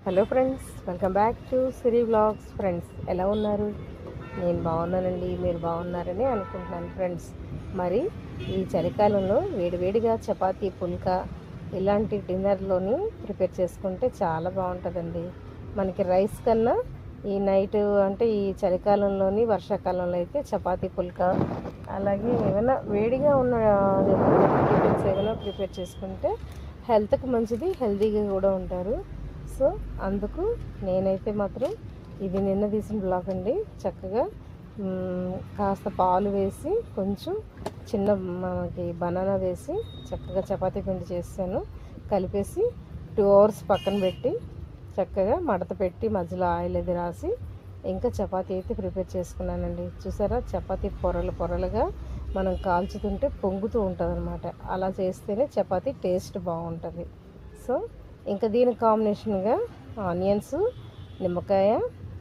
Hello friends, welcome back to Siri vlogs. Friends, ఎలా ఉన్నారు? నేను బాగున్నానండి. మీరు బాగున్నారని అనుకుంటున్నాను ఫ్రెండ్స్. మరి ఈ చలికాలంలో వేడివేడిగా చపాతీ, పుల్కా ఇలాంటి డిన్నర్లోని ప్రిపేర్ చేసుకుంటే చాలా బాగుంటుందండి. మనకి రైస్ కన్నా ఈ నైట్ అంటే ఈ చలికాలంలోని వర్షాకాలంలో అయితే చపాతీ, పుల్కా అలాగే ఏమైనా వేడిగా ఉన్న టిఫిన్స్ ఏమైనా ప్రిపేర్ చేసుకుంటే హెల్త్కి మంచిది, హెల్తీగా కూడా ఉంటారు. సో అందుకు నేనైతే మాత్రం ఇది నిన్న తీసిన బ్లాగ్ అండి. చక్కగా కాస్త పాలు వేసి కొంచెం చిన్న మనకి బనానా వేసి చక్కగా చపాతీ పిండి చేసాను. కలిపేసి 2 hours పక్కన పెట్టి చక్కగా మడత పెట్టి మధ్యలో ఆయిల్ అది రాసి ఇంకా చపాతీ అయితే ప్రిపేర్ చేసుకున్నానండి. చూసారా, చపాతీ పొరలు పొరలుగా మనం కాల్చుతుంటే పొంగుతూ ఉంటుంది అనమాట. అలా చేస్తేనే చపాతీ టేస్ట్ బాగుంటుంది. సో ఇంకా దీనికి కాంబినేషన్గా ఆనియన్స్, నిమ్మకాయ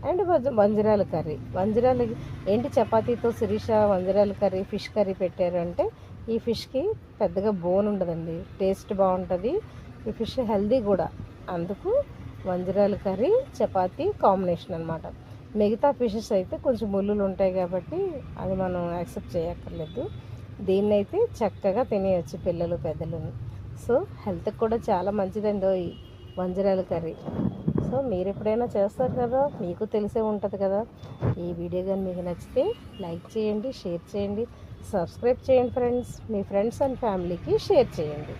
అండ్ వంజరాల కర్రీ. వంజరాలు ఏంటి, చపాతీతో శిరీష వంజరాల కర్రీ, ఫిష్ కర్రీ పెట్టారు అంటే ఈ ఫిష్కి పెద్దగా బోన్ ఉండదండి, టేస్ట్ బాగుంటుంది. ఈ ఫిష్ హెల్దీ కూడా. అందుకు వంజరాల కర్రీ చపాతీ కాంబినేషన్ అనమాట. మిగతా ఫిషెస్ అయితే కొంచెం ముళ్ళులు ఉంటాయి కాబట్టి అది మనం యాక్సెప్ట్ చేయక్కర్లేదు. దీన్నైతే చక్కగా తినేయచ్చు పిల్లలు, పెద్దలు. సో హెల్త్కి కూడా చాలా మంచిదండి ఈ వంజరాల కర్రీ. సో మీరు ఎప్పుడైనా చేస్తారు కదా, మీకు తెలిసే ఉంటుంది కదా. ఈ వీడియో కానీ మీకు నచ్చితే లైక్ చేయండి, షేర్ చేయండి, సబ్స్క్రైబ్ చేయండి ఫ్రెండ్స్. మీ ఫ్రెండ్స్ అండ్ ఫ్యామిలీకి షేర్ చేయండి.